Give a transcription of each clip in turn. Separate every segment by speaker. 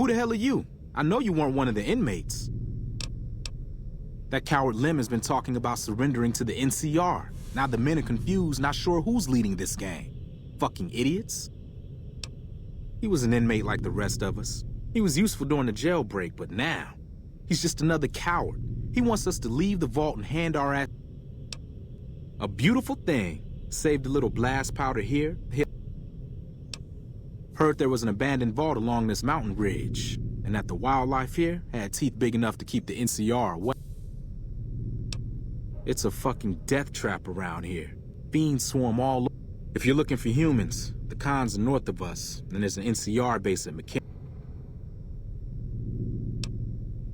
Speaker 1: the hell are you? I know you weren't one of the inmates. That coward Lim has been talking about surrendering to the NCR. Now the men are confused, not sure who's leading this gang. Fucking idiots. He was an inmate like the rest of us. He was useful during the jailbreak, but now, he's just another coward. He wants us to leave the vault and hand our ass. A beautiful thing. Saved a little blast powder here. Heard there was an abandoned vault along this mountain ridge, and that the wildlife here had teeth big enough to keep the NCR away. It's a fucking death trap around here. Fiends swarm all over. If you're looking for humans, the cons are north of us, and there's an NCR base at McKinney.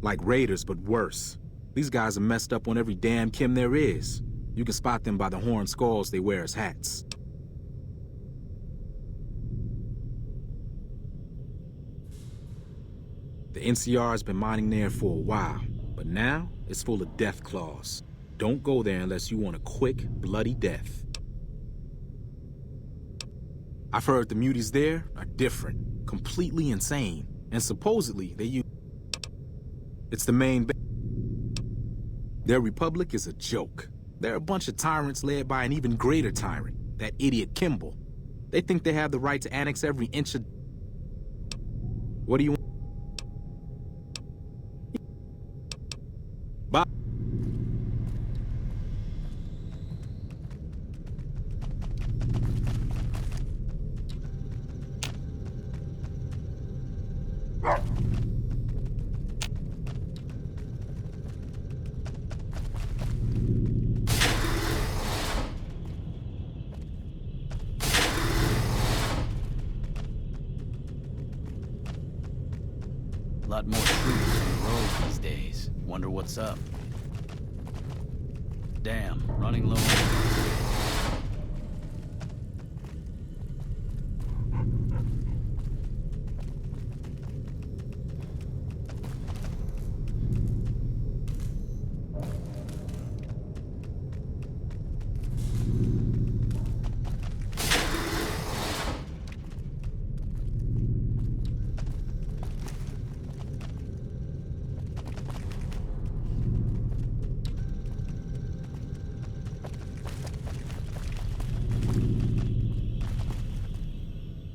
Speaker 1: Like raiders, but worse. These guys are messed up on every damn chem there is. You can spot them by the horn skulls they wear as hats. The NCR has been mining there for a while, but now it's full of death claws. Don't go there unless you want a quick, bloody death. I've heard the muties there are different, completely insane, and supposedly they use... It's the main base. Their republic is a joke. They're a bunch of tyrants led by an even greater tyrant, that idiot Kimball. They think they have the right to annex every inch of... What do you want? Bye.
Speaker 2: Lot more troops on the road these days. Wonder what's up. Damn, running low on...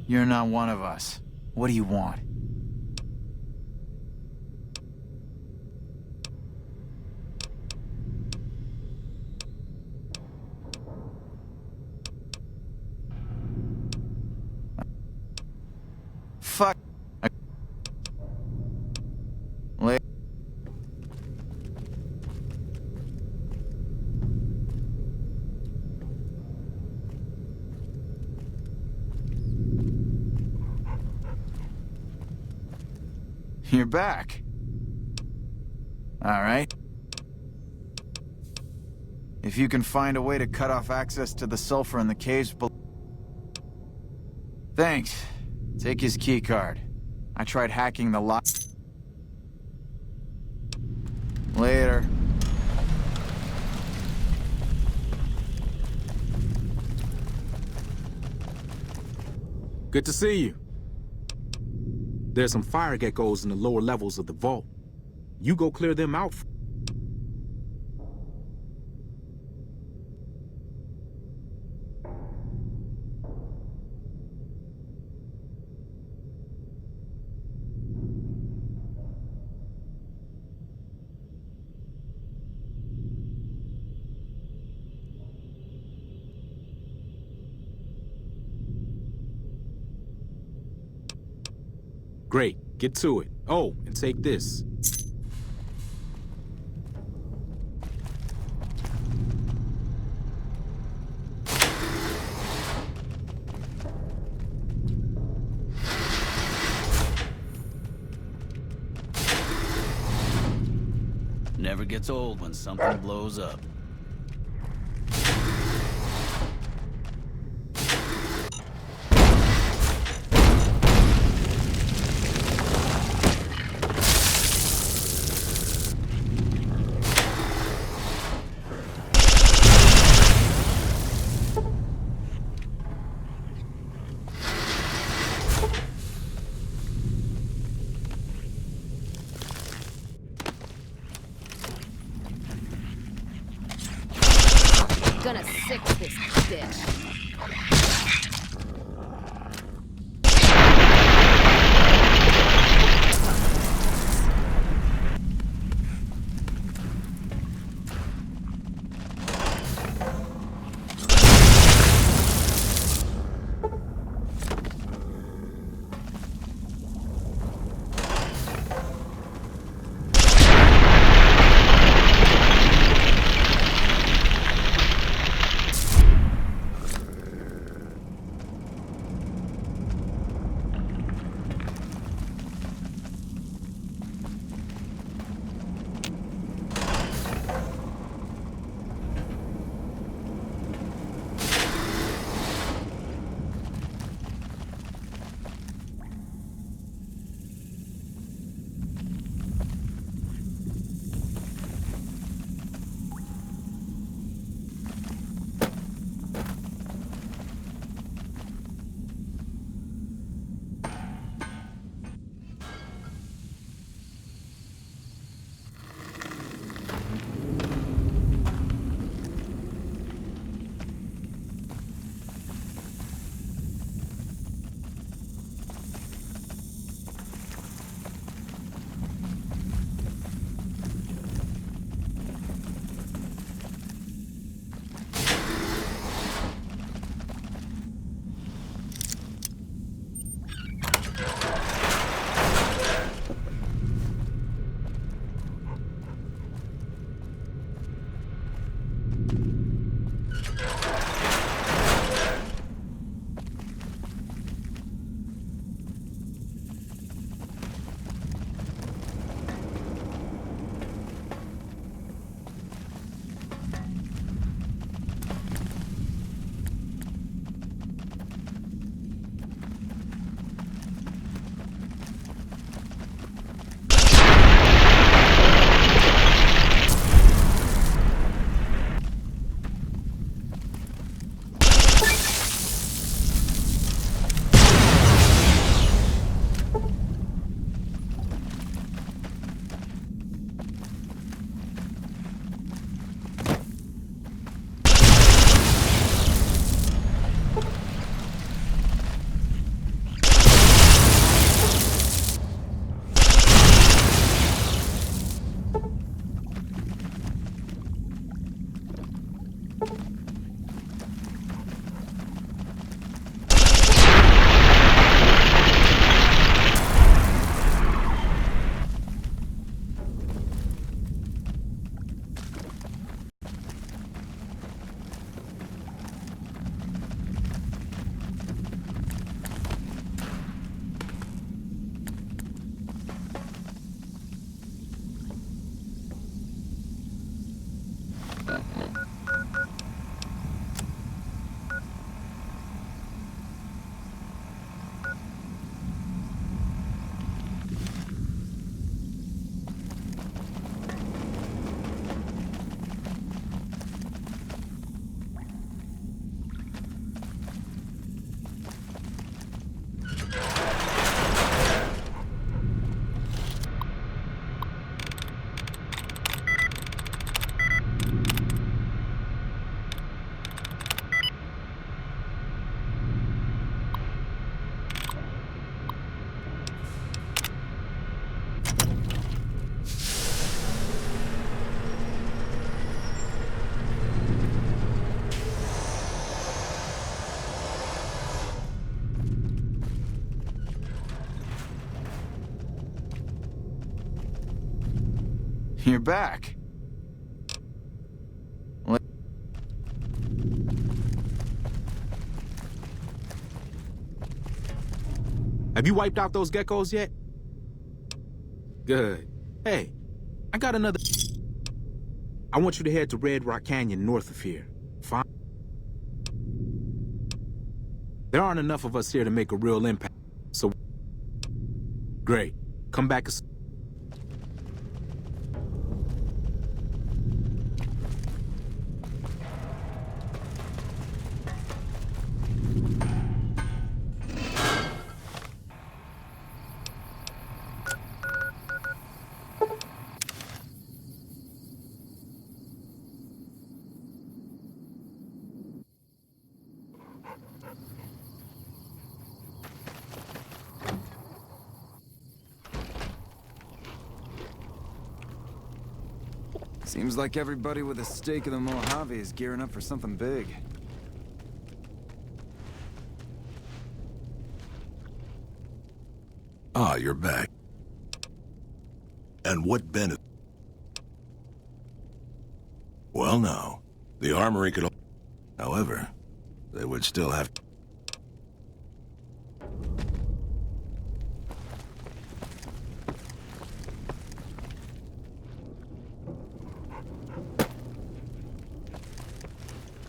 Speaker 3: You're not one of us. What do you want? Fuck. You're back. All right. If you can find a way to cut off access to the sulfur in the caves below... Thanks. Take his keycard. I tried hacking the lock... Later.
Speaker 1: Good to see you. There's some fire geckos in the lower levels of the vault. You go clear them out. Great, get to it. Oh, and take this.
Speaker 2: Never gets old when something blows up.
Speaker 4: Gonna sick this bitch.
Speaker 3: You're back.
Speaker 1: Have you wiped out those geckos yet? Good. Hey, I got another... I want you to head to Red Rock Canyon north of here. Fine? There aren't enough of us here to make a real impact, so... Great. Come back as...
Speaker 3: Seems like everybody with a stake in the Mojave is gearing up for something big.
Speaker 5: Ah, you're back. And what benefit? Well, now, the armory could... However, they would still have...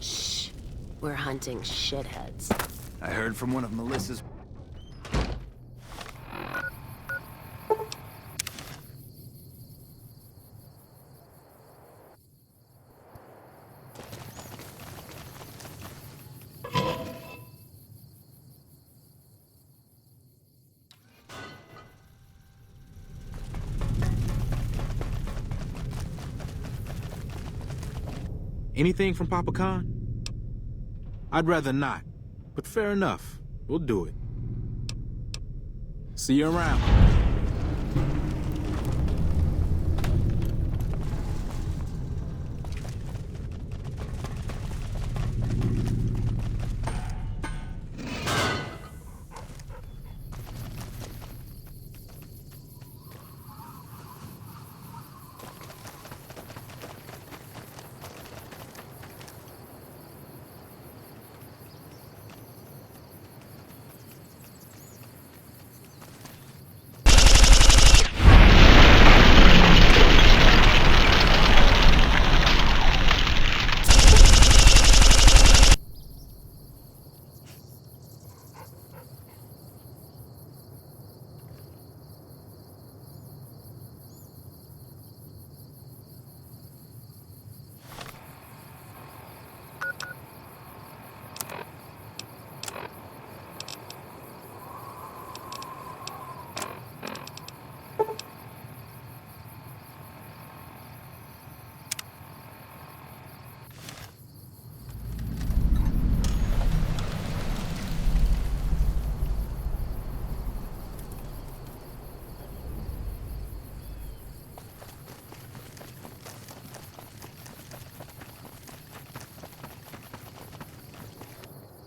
Speaker 6: Shh. We're hunting shitheads.
Speaker 3: I heard from one of Melissa's...
Speaker 1: Anything from Papa Khan? I'd rather not, but fair enough. We'll do it. See you around.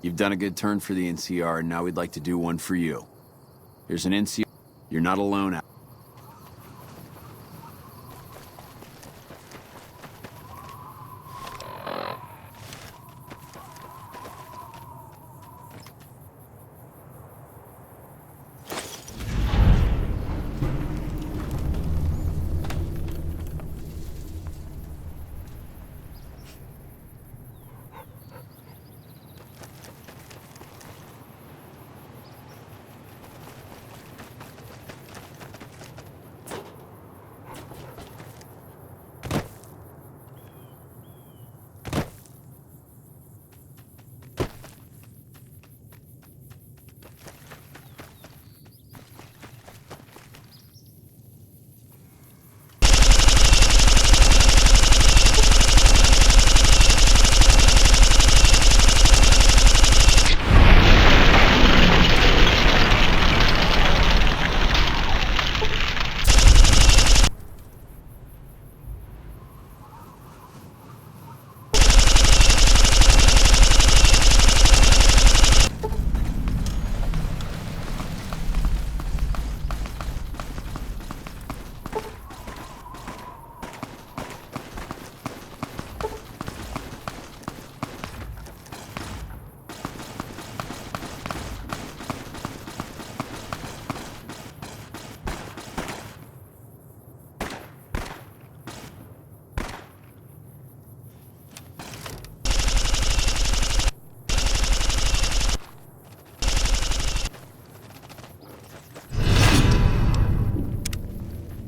Speaker 2: You've done a good turn for the NCR, and now we'd like to do one for you. Here's an NCR. You're not alone out.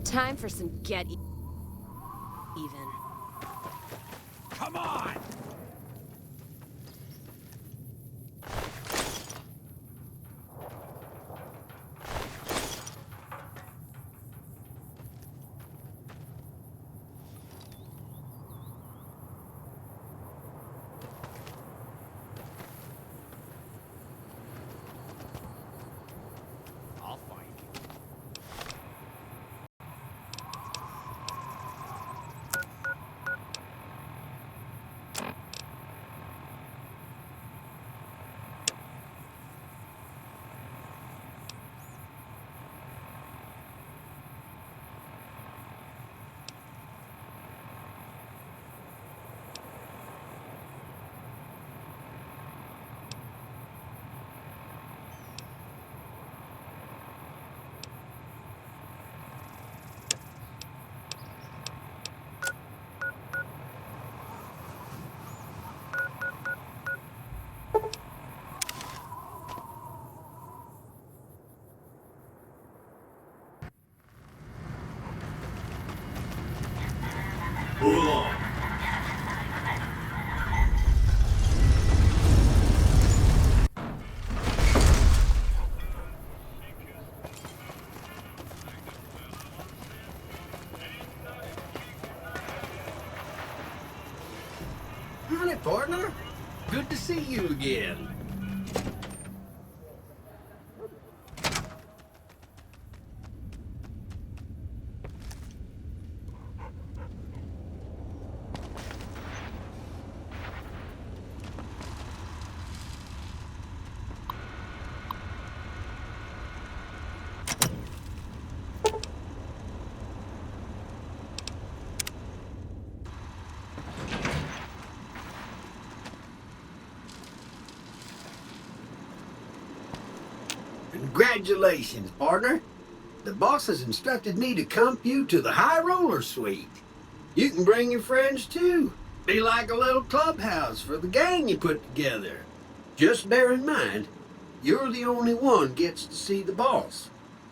Speaker 6: Time for some even.
Speaker 5: Come on!
Speaker 2: I'll find you.
Speaker 5: Move along.
Speaker 7: Howdy, partner. Good to see you again. Congratulations, partner. The boss has instructed me to comp you to the High Roller Suite. You can bring your friends too. Be like a little clubhouse for the gang you put together. Just bear in mind, you're the only one gets to see the boss.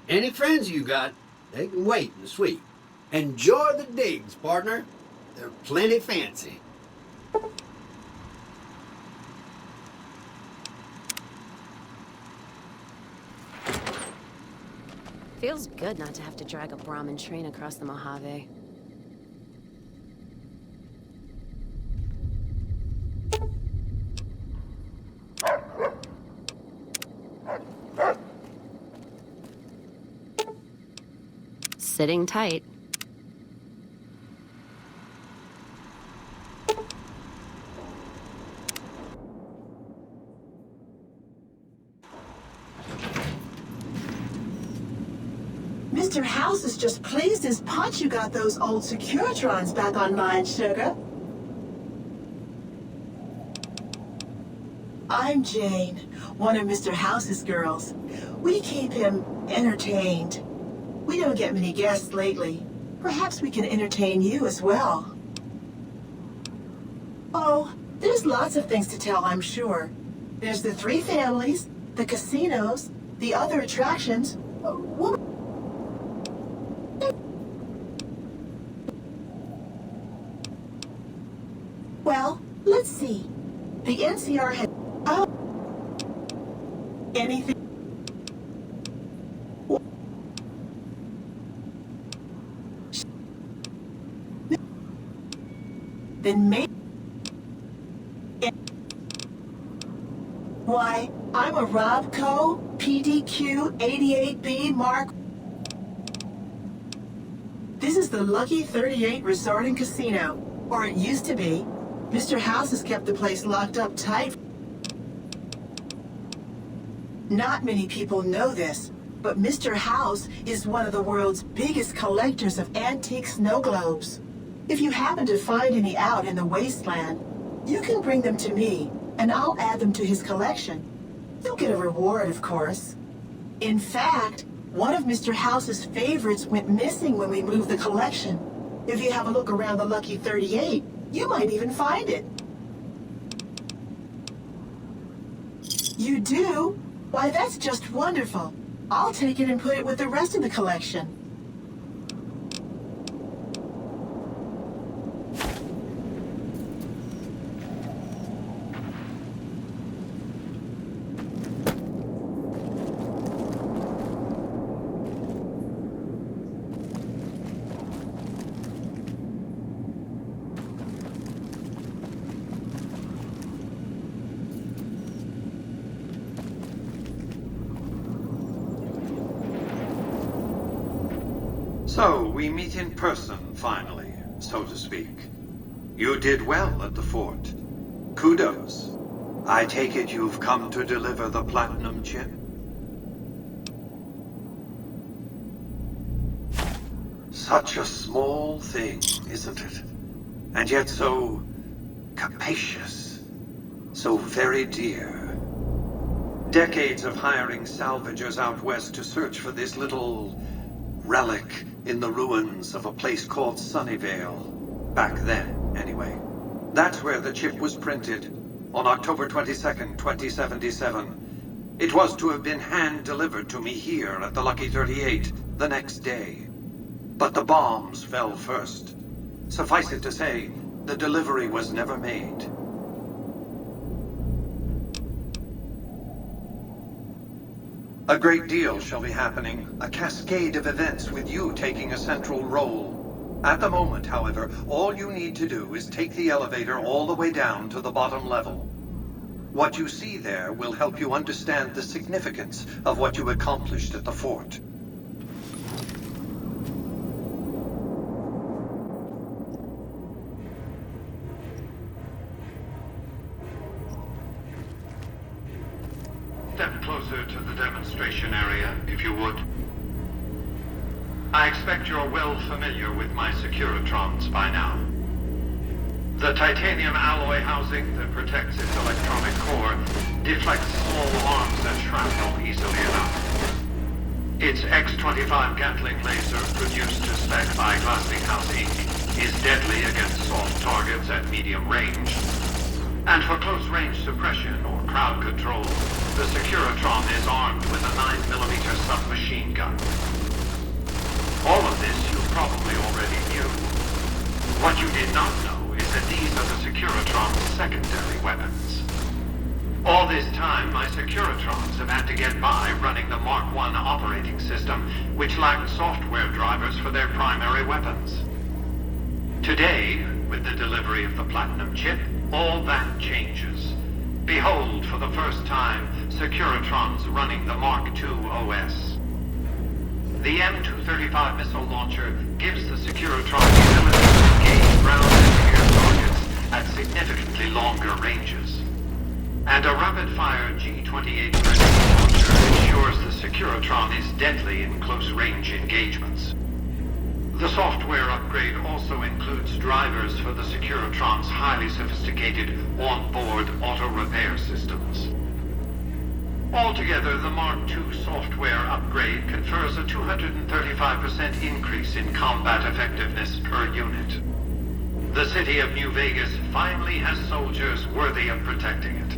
Speaker 7: Any friends you got, they can wait in the suite. Enjoy the digs, partner. They're plenty fancy.
Speaker 6: Feels good not to have to drag a Brahmin train across the Mojave. Sitting tight.
Speaker 8: Mr. House is just pleased as punch you got those old Securitrons back online, sugar. I'm Jane, one of Mr. House's girls. We keep him entertained. We don't get many guests lately. Perhaps we can entertain you as well. Oh, there's lots of things to tell, I'm sure. There's the three families, the casinos, the other attractions. Well, let's see. The NCR had... Oh. Anything... Then maybe... Why, I'm a Robco PDQ 88B Mark... This is the Lucky 38 Resort and Casino, or it used to be. Mr. House has kept the place locked up tight. Not many people know this, but Mr. House is one of the world's biggest collectors of antique snow globes. If you happen to find any out in the wasteland, you can bring them to me, and I'll add them to his collection. You'll get a reward, of course. In fact, one of Mr. House's favorites went missing when we moved the collection. If you have a look around the Lucky 38, you might even find it. You do? Why, that's just wonderful. I'll take it and put it with the rest of the collection.
Speaker 9: So, we meet in person, finally, so to speak. You did well at the fort. Kudos. I take it you've come to deliver the platinum chip? Such a small thing, isn't it? And yet so capacious. So very dear. Decades of hiring salvagers out west to search for this little relic in the ruins of a place called Sunnyvale. Back then, anyway. That's where the chip was printed, on October 22nd, 2077. It was to have been hand-delivered to me here at the Lucky 38 the next day. But the bombs fell first. Suffice it to say, the delivery was never made. A great deal shall be happening, a cascade of events with you taking a central role. At the moment, however, all you need to do is take the elevator all the way down to the bottom level. What you see there will help you understand the significance of what you accomplished at the fort.
Speaker 10: Step closer to the demonstration area, if you would. I expect you're well familiar with my Securitrons by now. The titanium alloy housing that protects its electronic core deflects small arms and shrapnel easily enough. Its X-25 Gatling laser, produced to spec by Glassinghouse Inc., is deadly against soft targets at medium range. And for close-range suppression or crowd control, the Securitron is armed with a 9mm submachine gun. All of this you probably already knew. What you did not know is that these are the Securitron's secondary weapons. All this time, my Securitrons have had to get by running the Mark I operating system, which lacked software drivers for their primary weapons. Today, with the delivery of the Platinum chip, all that changes. Behold, for the first time, Securitrons running the Mark II OS. The M235 missile launcher gives the Securitron the ability to engage ground and air targets at significantly longer ranges. And a rapid-fire G-28 grenade launcher ensures the Securitron is deadly in close-range engagements. The software upgrade also includes drivers for the Securitron's highly sophisticated on-board auto-repair systems. Altogether, the Mark II software upgrade confers a 235% increase in combat effectiveness per unit. The city of New Vegas finally has soldiers worthy of protecting it.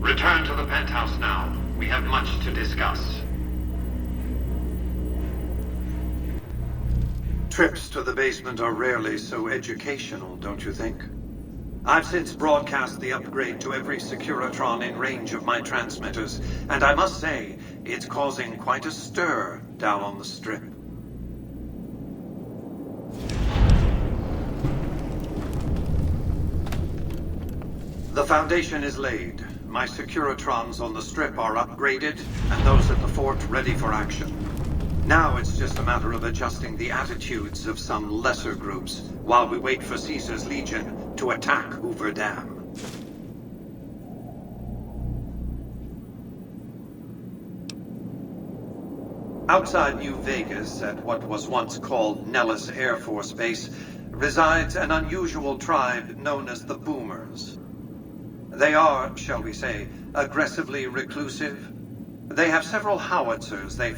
Speaker 10: Return to the penthouse now. We have much to discuss.
Speaker 9: Trips to the basement are rarely so educational, don't you think? I've since broadcast the upgrade to every Securitron in range of my transmitters, and I must say, it's causing quite a stir down on the Strip. The foundation is laid. My Securitrons on the Strip are upgraded, and those at the fort ready for action. Now it's just a matter of adjusting the attitudes of some lesser groups while we wait for Caesar's Legion to attack Hoover Dam. Outside New Vegas, at what was once called Nellis Air Force Base, resides an unusual tribe known as the Boomers. They are, shall we say, aggressively reclusive. They have several howitzers they